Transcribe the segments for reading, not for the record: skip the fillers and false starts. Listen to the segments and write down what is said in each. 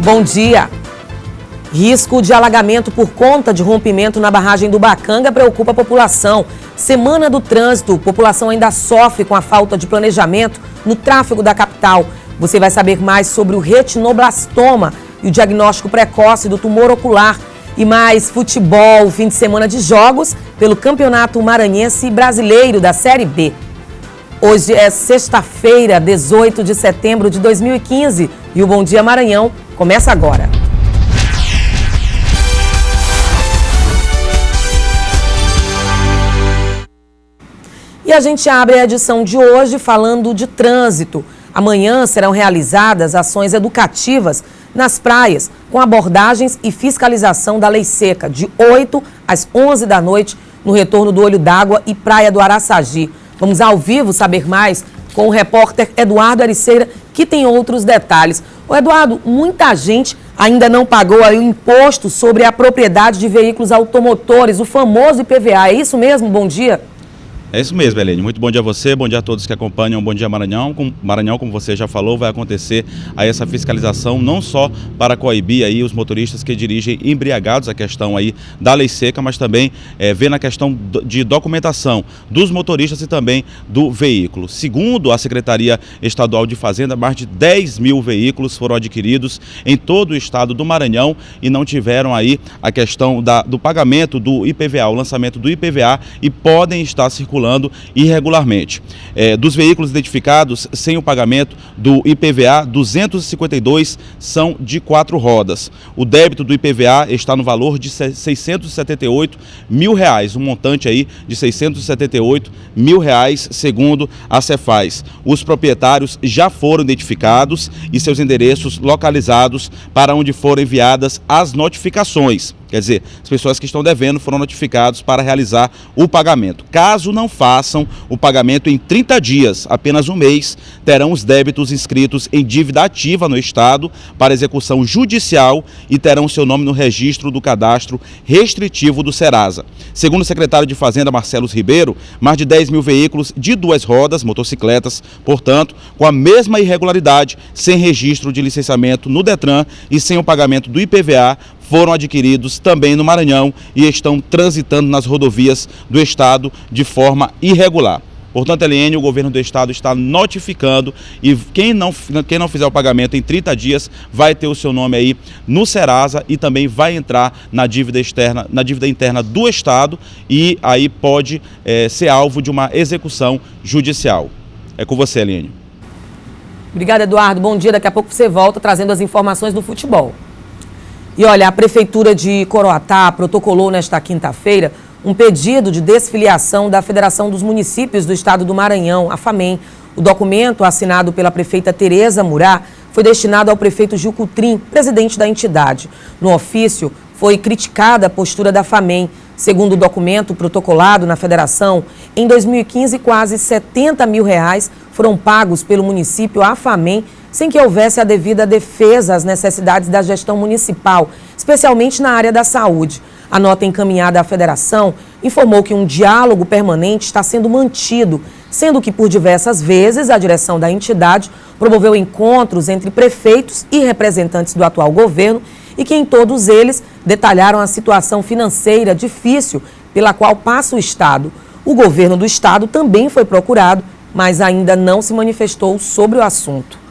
Bom dia. Risco de alagamento por conta de rompimento na barragem do Bacanga preocupa a população. Semana do trânsito, população ainda sofre com a falta de planejamento no tráfego da capital. Você vai saber mais sobre o retinoblastoma e o diagnóstico precoce do tumor ocular. E mais futebol, fim de semana de jogos pelo Campeonato Maranhense Brasileiro da Série B. Hoje é sexta-feira, 18 de setembro de 2015 e o Bom Dia Maranhão começa agora. E a gente abre a edição de hoje falando de trânsito. Amanhã serão realizadas ações educativas nas praias, com abordagens e fiscalização da lei seca, de 8 às 11 da noite, no retorno do Olho d'Água e Praia do Araçagi. Vamos ao vivo saber mais com o repórter Eduardo Ericeira, que tem outros detalhes. Ô Eduardo, muita gente ainda não pagou aí o imposto sobre a propriedade de veículos automotores, o famoso IPVA. É isso mesmo? Bom dia. É isso mesmo, Helene. Muito bom dia a você, bom dia a todos que acompanham o Bom Dia Maranhão. Como você já falou, vai acontecer aí essa fiscalização não só para coibir aí os motoristas que dirigem embriagados, a questão aí da lei seca, mas também ver na questão de documentação dos motoristas e também do veículo. Segundo a Secretaria Estadual de Fazenda, mais de 10 mil veículos foram adquiridos em todo o estado do Maranhão e não tiveram aí a questão do pagamento do IPVA, o lançamento do IPVA, e podem estar circulando irregularmente. Dos veículos identificados sem o pagamento do IPVA, 252 são de 4 rodas. O débito do IPVA está no valor de R$ 678 mil, um montante aí de R$ 678 mil, segundo a Cefaz. Os proprietários já foram identificados e seus endereços localizados para onde foram enviadas as notificações. Quer dizer, as pessoas que estão devendo foram notificados para realizar o pagamento. Caso não façam o pagamento em 30 dias, apenas um mês, terão os débitos inscritos em dívida ativa no Estado para execução judicial e terão seu nome no registro do cadastro restritivo do Serasa. Segundo o secretário de Fazenda, Marcelo Ribeiro, mais de 10 mil veículos de 2 rodas, motocicletas, portanto, com a mesma irregularidade, sem registro de licenciamento no Detran e sem o pagamento do IPVA, foram adquiridos também no Maranhão e estão transitando nas rodovias do estado de forma irregular. Portanto, Eliane, o governo do estado está notificando e quem não fizer o pagamento em 30 dias vai ter o seu nome aí no Serasa e também vai entrar na dívida externa, na dívida interna do estado e aí pode ser alvo de uma execução judicial. É com você, Eliane. Obrigada, Eduardo. Bom dia. Daqui a pouco você volta trazendo as informações do futebol. E olha, a Prefeitura de Coroatá protocolou nesta quinta-feira um pedido de desfiliação da Federação dos Municípios do Estado do Maranhão, a FAMEM. O documento, assinado pela prefeita Tereza Murá, foi destinado ao prefeito Gil Cutrim, presidente da entidade. No ofício, foi criticada a postura da FAMEM. Segundo o documento protocolado na federação, em 2015, quase R$70 mil foram pagos pelo município à FAMEM, sem que houvesse a devida defesa às necessidades da gestão municipal, especialmente na área da saúde. A nota encaminhada à federação informou que um diálogo permanente está sendo mantido, sendo que por diversas vezes a direção da entidade promoveu encontros entre prefeitos e representantes do atual governo e que em todos eles detalharam a situação financeira difícil pela qual passa o Estado. O governo do Estado também foi procurado, mas ainda não se manifestou sobre o assunto.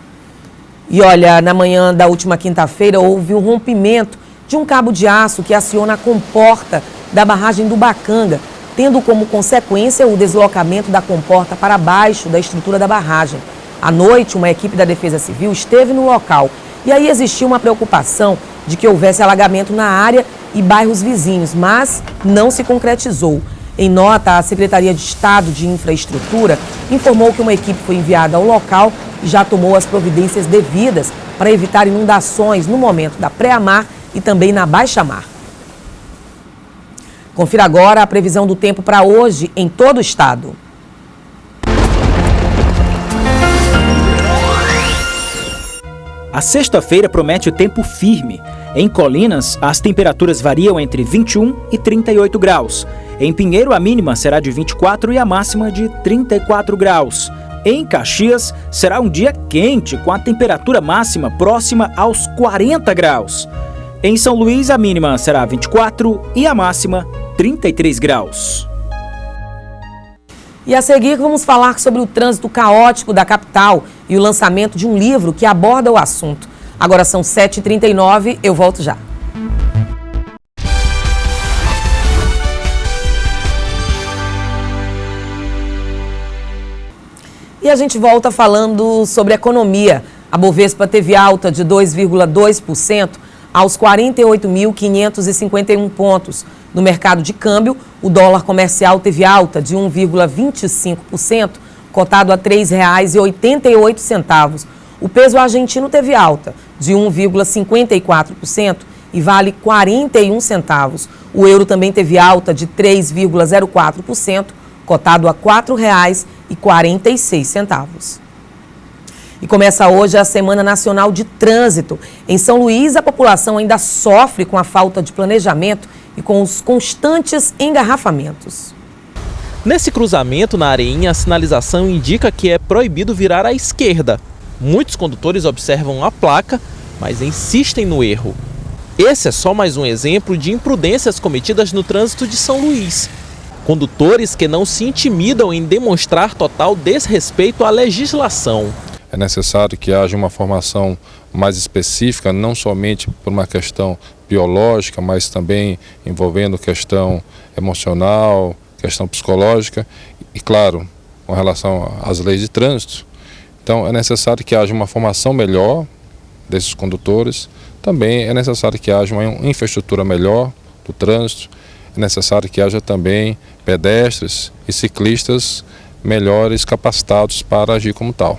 E olha, na manhã da última quinta-feira houve um rompimento de um cabo de aço que aciona a comporta da barragem do Bacanga, tendo como consequência o deslocamento da comporta para baixo da estrutura da barragem. À noite, uma equipe da Defesa Civil esteve no local e aí existiu uma preocupação de que houvesse alagamento na área e bairros vizinhos, mas não se concretizou. Em nota, a Secretaria de Estado de Infraestrutura informou que uma equipe foi enviada ao local e já tomou as providências devidas para evitar inundações no momento da pré-mar e também na baixa-mar. Confira agora a previsão do tempo para hoje em todo o estado. A sexta-feira promete tempo firme. Em Colinas, as temperaturas variam entre 21 e 38 graus. Em Pinheiro, a mínima será de 24 e a máxima de 34 graus. Em Caxias, será um dia quente, com a temperatura máxima próxima aos 40 graus. Em São Luís, a mínima será 24 e a máxima 33 graus. E a seguir vamos falar sobre o trânsito caótico da capital e o lançamento de um livro que aborda o assunto. Agora são 7h39, eu volto já. E a gente volta falando sobre economia. A Bovespa teve alta de 2,2% aos 48.551 pontos. No mercado de câmbio, o dólar comercial teve alta de 1,25%, cotado a R$ 3,88. O peso argentino teve alta de 1,54% e vale 41 centavos. O euro também teve alta de 3,04%, cotado a R$ 4,46. E começa hoje a Semana Nacional de Trânsito. Em São Luís, a população ainda sofre com a falta de planejamento e com os constantes engarrafamentos. Nesse cruzamento na Areinha, a sinalização indica que é proibido virar à esquerda. Muitos condutores observam a placa, mas insistem no erro. Esse é só mais um exemplo de imprudências cometidas no trânsito de São Luís. Condutores que não se intimidam em demonstrar total desrespeito à legislação. É necessário que haja uma formação mais específica, não somente por uma questão biológica, mas também envolvendo questão emocional, questão psicológica e, claro, com relação às leis de trânsito. Então, é necessário que haja uma formação melhor desses condutores. Também é necessário que haja uma infraestrutura melhor do trânsito. É necessário que haja também pedestres e ciclistas melhores capacitados para agir como tal.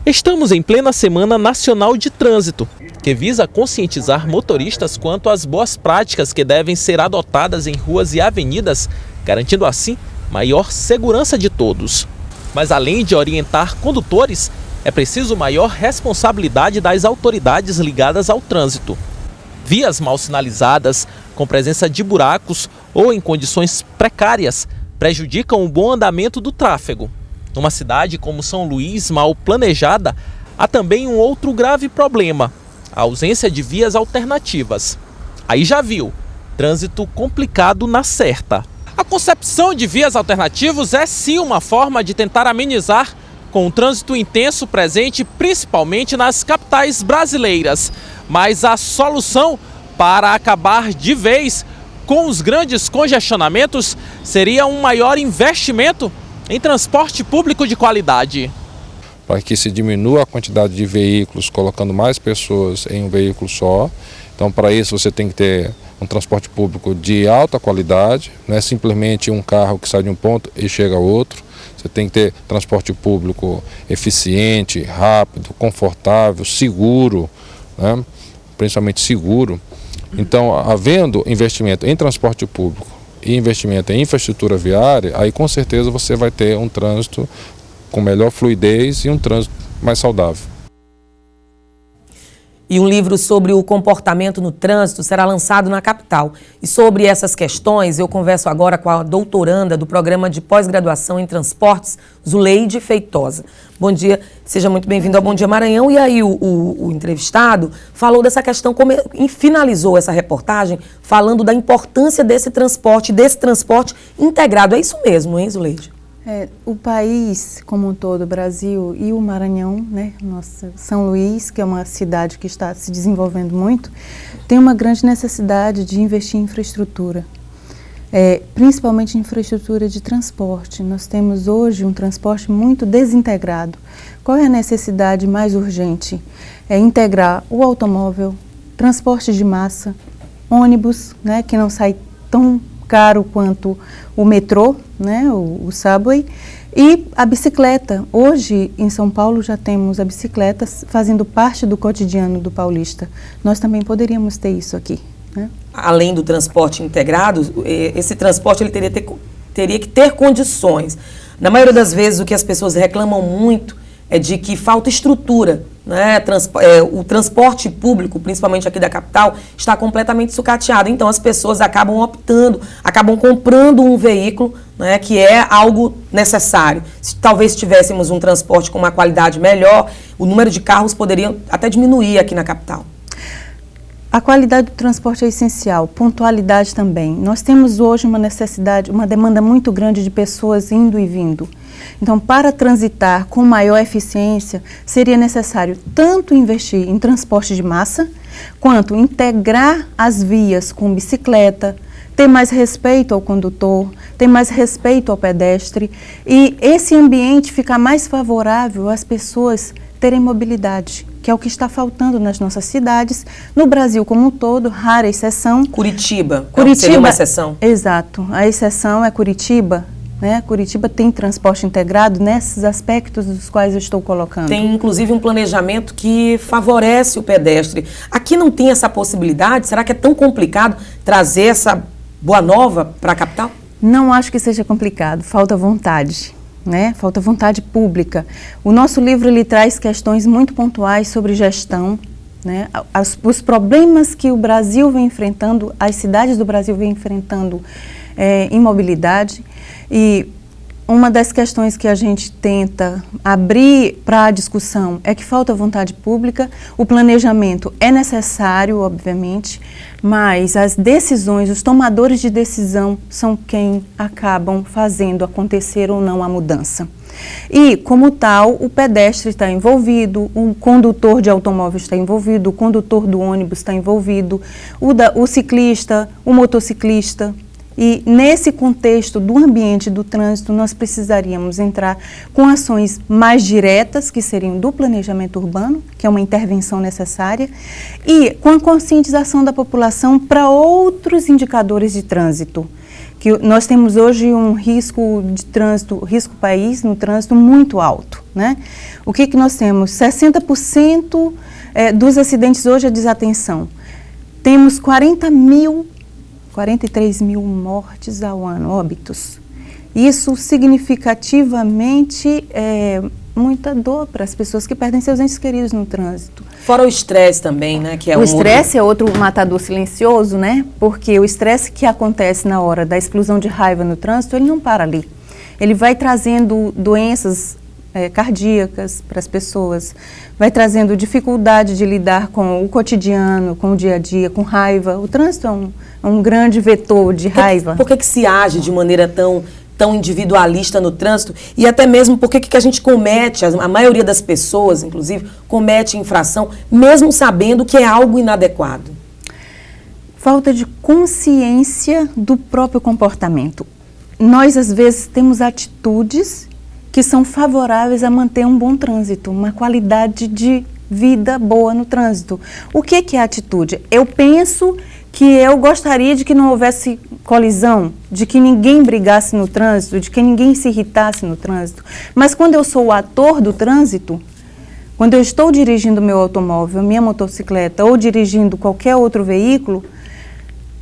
Estamos em plena Semana Nacional de Trânsito, que visa conscientizar motoristas quanto às boas práticas que devem ser adotadas em ruas e avenidas, garantindo assim maior segurança de todos. Mas além de orientar condutores, é preciso maior responsabilidade das autoridades ligadas ao trânsito. Vias mal sinalizadas, com presença de buracos ou em condições precárias, prejudicam o bom andamento do tráfego. Numa cidade como São Luís, mal planejada, há também um outro grave problema: a ausência de vias alternativas. Aí já viu, trânsito complicado na certa. A concepção de vias alternativas é sim uma forma de tentar amenizar com o trânsito intenso presente principalmente nas capitais brasileiras. Mas a solução para acabar de vez com os grandes congestionamentos seria um maior investimento em transporte público de qualidade. Para que se diminua a quantidade de veículos, colocando mais pessoas em um veículo só. Então, para isso você tem que ter um transporte público de alta qualidade, não é simplesmente um carro que sai de um ponto e chega a outro. Você tem que ter transporte público eficiente, rápido, confortável, seguro, né? Principalmente seguro. Então, havendo investimento em transporte público e investimento em infraestrutura viária, aí com certeza você vai ter um trânsito com melhor fluidez e um trânsito mais saudável. E um livro sobre o comportamento no trânsito será lançado na capital. E sobre essas questões, eu converso agora com a doutoranda do Programa de Pós-Graduação em Transportes, Zuleide Feitosa. Bom dia, seja muito bem-vindo ao Bom Dia Maranhão. E aí o entrevistado falou dessa questão, e finalizou essa reportagem falando da importância desse transporte integrado. É isso mesmo, hein, Zuleide? O país como um todo, o Brasil e o Maranhão, né, nossa São Luís, que é uma cidade que está se desenvolvendo muito, tem uma grande necessidade de investir em infraestrutura, principalmente em infraestrutura de transporte. Nós temos hoje um transporte muito desintegrado. Qual é a necessidade mais urgente? É integrar o automóvel, transporte de massa, ônibus, né, que não sai tão caro quanto o metrô, né, o subway, e a bicicleta. Hoje, em São Paulo, já temos a bicicleta fazendo parte do cotidiano do paulista. Nós também poderíamos ter isso aqui, né? Além do transporte integrado, esse transporte ele teria que ter condições. Na maioria das vezes, o que as pessoas reclamam muito é de que falta estrutura, né? O transporte público, principalmente aqui da capital, está completamente sucateado. Então, as pessoas acabam comprando um veículo né, que é algo necessário. Se talvez tivéssemos um transporte com uma qualidade melhor, o número de carros poderia até diminuir aqui na capital. A qualidade do transporte é essencial, pontualidade também. Nós temos hoje uma necessidade, uma demanda muito grande de pessoas indo e vindo. Então, para transitar com maior eficiência, seria necessário tanto investir em transporte de massa, quanto integrar as vias com bicicleta, ter mais respeito ao condutor, ter mais respeito ao pedestre e esse ambiente ficar mais favorável às pessoas terem mobilidade, que é o que está faltando nas nossas cidades, no Brasil como um todo, rara exceção. Curitiba seria uma exceção? Exato, a exceção é Curitiba, né? Curitiba tem transporte integrado nesses aspectos dos quais eu estou colocando. Tem inclusive um planejamento que favorece o pedestre. Aqui não tem essa possibilidade? Será que é tão complicado trazer essa boa nova para a capital? Não acho que seja complicado, falta vontade. Né? Falta vontade pública. O nosso livro ele traz questões muito pontuais sobre gestão, né? Os problemas que o Brasil vem enfrentando, as cidades do Brasil vem enfrentando em mobilidade, e uma das questões que a gente tenta abrir para a discussão é que falta vontade pública. O planejamento é necessário, obviamente, mas as decisões, os tomadores de decisão são quem acabam fazendo acontecer ou não a mudança. E, como tal, o pedestre está envolvido, o condutor de automóvel está envolvido, o condutor do ônibus está envolvido, o ciclista, o motociclista. E nesse contexto do ambiente do trânsito, nós precisaríamos entrar com ações mais diretas, que seriam do planejamento urbano, que é uma intervenção necessária, e com a conscientização da população para outros indicadores de trânsito. Que nós temos hoje um risco de trânsito, risco país no trânsito muito alto, né? O que nós temos? 60% dos acidentes hoje é desatenção. Temos 43 mil mortes ao ano, óbitos. Isso significativamente é muita dor para as pessoas que perdem seus entes queridos no trânsito. Fora o estresse também, né? Que é o estresse é outro matador silencioso, né? Porque o estresse que acontece na hora da explosão de raiva no trânsito, ele não para ali. Ele vai trazendo doenças cardíacas para as pessoas, vai trazendo dificuldade de lidar com o cotidiano, com o dia a dia, com raiva. O trânsito é um grande vetor de raiva. Por que se age de maneira tão individualista no trânsito? E até mesmo por que a gente comete, a maioria das pessoas, inclusive, comete infração, mesmo sabendo que é algo inadequado? Falta de consciência do próprio comportamento. Nós, às vezes, temos atitudes que são favoráveis a manter um bom trânsito, uma qualidade de vida boa no trânsito. O que é atitude? Eu penso que eu gostaria de que não houvesse colisão, de que ninguém brigasse no trânsito, de que ninguém se irritasse no trânsito. Mas quando eu sou o ator do trânsito, quando eu estou dirigindo meu automóvel, minha motocicleta ou dirigindo qualquer outro veículo,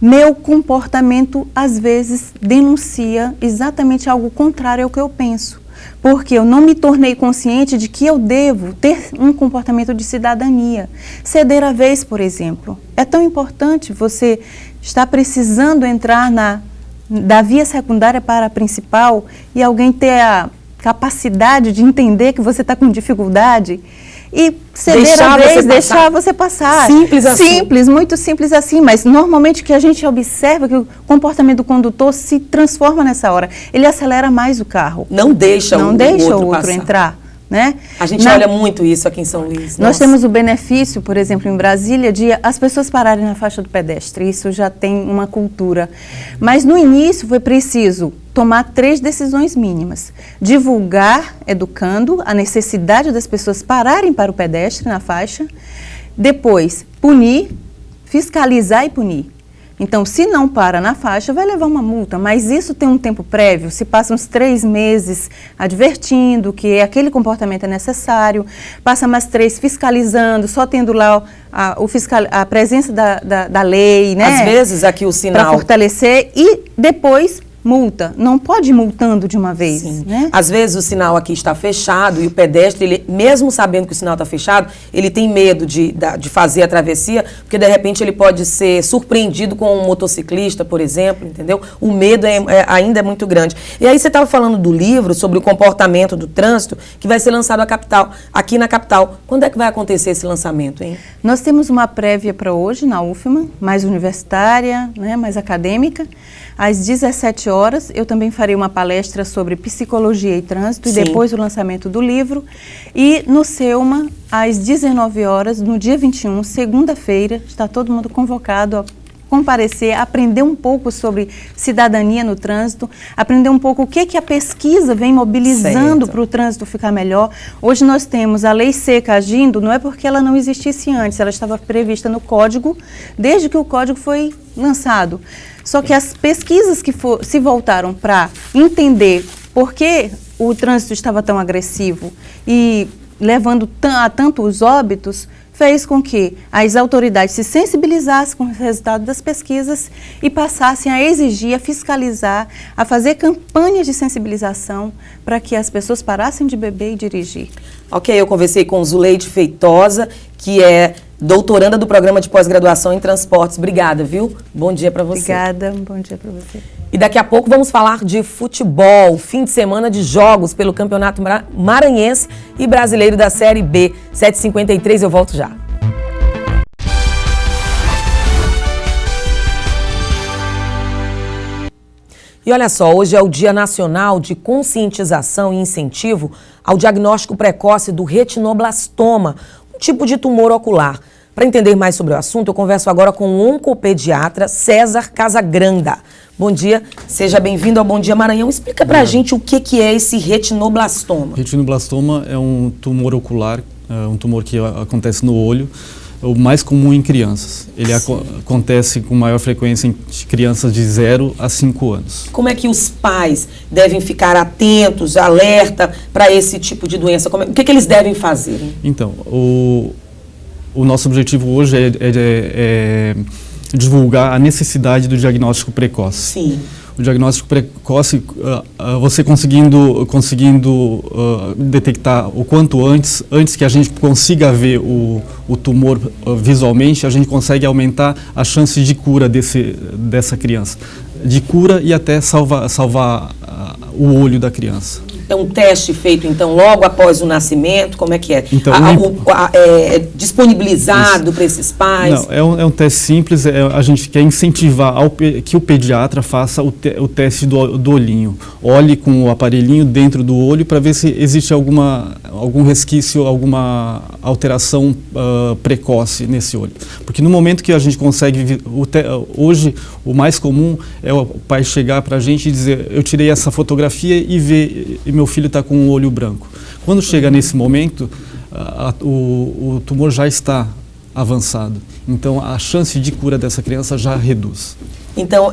meu comportamento às vezes denuncia exatamente algo contrário ao que eu penso. Porque eu não me tornei consciente de que eu devo ter um comportamento de cidadania. Ceder a vez, por exemplo. É tão importante você estar precisando entrar da via secundária para a principal e alguém ter a capacidade de entender que você está com dificuldade e ceder a vez, deixar você passar. Simples assim. Simples, muito simples assim, mas normalmente o que a gente observa é que o comportamento do condutor se transforma nessa hora. Ele acelera mais o carro. Não deixa o outro entrar. Né? A gente olha muito isso aqui em São Luís. Nós temos o benefício, por exemplo, em Brasília, de as pessoas pararem na faixa do pedestre. Isso já tem uma cultura. Mas no início foi preciso tomar 3 decisões mínimas. Divulgar, educando, a necessidade das pessoas pararem para o pedestre na faixa. Depois, punir, fiscalizar e punir. Então, se não para na faixa, vai levar uma multa, mas isso tem um tempo prévio, se passa uns 3 meses advertindo que aquele comportamento é necessário, passa mais 3 fiscalizando, só tendo lá a presença da lei, né? Às vezes aqui o sinal... Para fortalecer e depois multa. Não pode ir multando de uma vez, Sim. né? Às vezes o sinal aqui está fechado e o pedestre, ele, mesmo sabendo que o sinal está fechado, ele tem medo de fazer a travessia, porque de repente ele pode ser surpreendido com um motociclista, por exemplo, entendeu? O medo ainda é muito grande. E aí você estava falando do livro sobre o comportamento do trânsito, que vai ser lançado aqui na capital. Quando é que vai acontecer esse lançamento, hein? Nós temos uma prévia para hoje na UFMA, mais universitária, né, mais acadêmica. Às 17 horas, eu também farei uma palestra sobre psicologia e trânsito. Sim. E depois o lançamento do livro. E no SEUMA, às 19 horas, no dia 21, segunda-feira, está todo mundo convocado a comparecer, aprender um pouco sobre cidadania no trânsito, aprender um pouco o que a pesquisa vem mobilizando para o trânsito ficar melhor. Hoje nós temos a lei seca agindo, não é porque ela não existisse antes, ela estava prevista no Código, desde que o Código foi lançado. Só que as pesquisas que se voltaram para entender por que o trânsito estava tão agressivo e levando a tantos óbitos, fez com que as autoridades se sensibilizassem com os resultados das pesquisas e passassem a exigir, a fiscalizar, a fazer campanhas de sensibilização para que as pessoas parassem de beber e dirigir. Ok, eu conversei com Zuleide Feitosa, que é doutoranda do programa de pós-graduação em transportes. Obrigada, viu? Bom dia para você. Obrigada, bom dia para você. E daqui a pouco vamos falar de futebol, fim de semana de jogos pelo Campeonato Maranhense e Brasileiro da Série B. 7h53, eu volto já. E olha só, hoje é o Dia Nacional de Conscientização e Incentivo ao Diagnóstico Precoce do Retinoblastoma, um tipo de tumor ocular. Para entender mais sobre o assunto, eu converso agora com o oncopediatra César Casagranda. Bom dia, seja bem-vindo ao Bom Dia Maranhão. Explica pra gente o que é esse retinoblastoma. Retinoblastoma é um tumor ocular, um tumor que acontece no olho, o mais comum em crianças. Ele acontece com maior frequência em crianças de 0 a 5 anos. Como é que os pais devem ficar atentos, alerta para esse tipo de doença? O que eles devem fazer? Hein? Então, o nosso objetivo hoje é divulgar a necessidade do diagnóstico precoce. Sim. O diagnóstico precoce, você conseguindo detectar o quanto antes que a gente consiga ver o tumor visualmente, a gente consegue aumentar a chance de cura dessa criança. De cura e até salvar o olho da criança. É um teste feito, então, logo após o nascimento? Como é que é? Então, disponibilizado para esses pais? Não, é um teste simples. A gente quer incentivar que o pediatra faça o teste do olhinho. Olhe com o aparelhinho dentro do olho para ver se existe algum resquício, alguma alteração precoce nesse olho. Porque no momento que a gente consegue... Hoje, o mais comum é o pai chegar para a gente e dizer: eu tirei essa fotografia e ver... meu filho está com o olho branco. Quando chega nesse momento, o tumor já está avançado. Então, a chance de cura dessa criança já reduz. Então,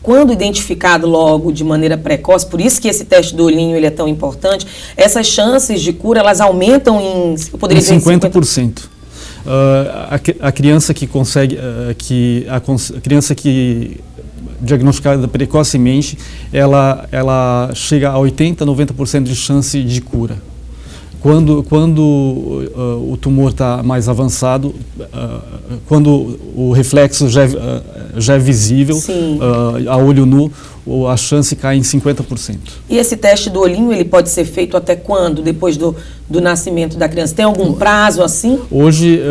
quando identificado logo de maneira precoce, por isso que esse teste do olhinho ele é tão importante, essas chances de cura, elas aumentam em 50%. A criança que consegue... a criança que diagnosticada precocemente, ela chega a 80%, 90% de chance de cura. Quando o tumor está mais avançado, quando o reflexo já é visível, a olho nu, a chance cai em 50%. E esse teste do olhinho, ele pode ser feito até quando? Depois do nascimento da criança? Tem algum prazo assim? Hoje,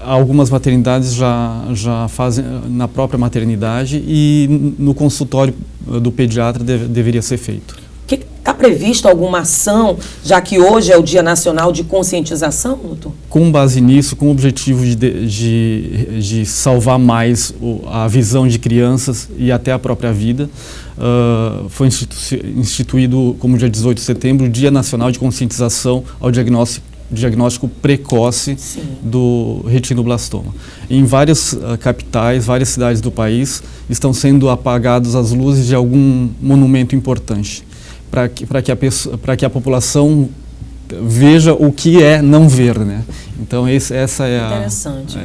algumas maternidades já fazem na própria maternidade e no consultório do pediatra deveria ser feito. Está previsto alguma ação, já que hoje é o Dia Nacional de Conscientização, doutor? Com base nisso, com o objetivo de salvar mais a visão de crianças e até a própria vida, foi instituído, como dia 18 de setembro, o Dia Nacional de Conscientização ao diagnóstico precoce do retinoblastoma. Em várias capitais, várias cidades do país, estão sendo apagadas as luzes de algum monumento importante, para que a população veja o que é não ver, né? Então essa é Interessante.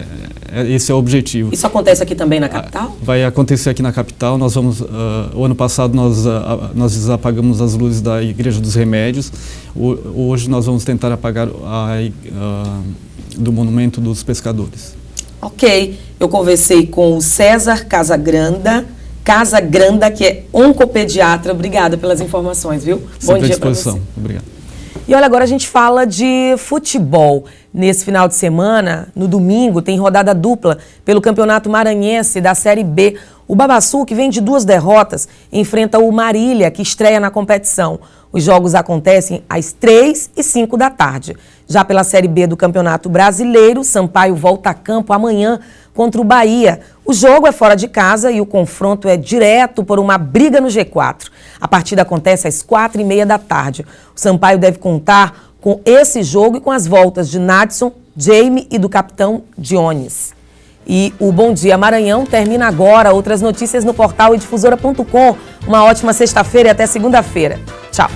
Esse é o objetivo. Isso acontece aqui também na capital? Vai acontecer aqui na capital. Nós vamos, o ano passado nós desapagamos as luzes da Igreja dos Remédios. Hoje nós vamos tentar apagar do Monumento dos Pescadores. Ok, eu conversei com o César Casagranda, que é oncopediatra. Obrigada pelas informações, viu? Bom dia para você. Obrigado. E olha, agora a gente fala de futebol. Nesse final de semana, no domingo, tem rodada dupla pelo Campeonato Maranhense da Série B. O Babaçu, que vem de 2 derrotas, enfrenta o Marília, que estreia na competição. Os jogos acontecem às 3 e 5 da tarde. Já pela Série B do Campeonato Brasileiro, Sampaio volta a campo amanhã contra o Bahia. O jogo é fora de casa e o confronto é direto por uma briga no G4. A partida acontece às 4h30 da tarde. O Sampaio deve contar com esse jogo e com as voltas de Nadson, Jamie e do capitão Dionis. E o Bom Dia Maranhão termina agora. Outras notícias no portal edifusora.com. Uma ótima sexta-feira e até segunda-feira. Tchau.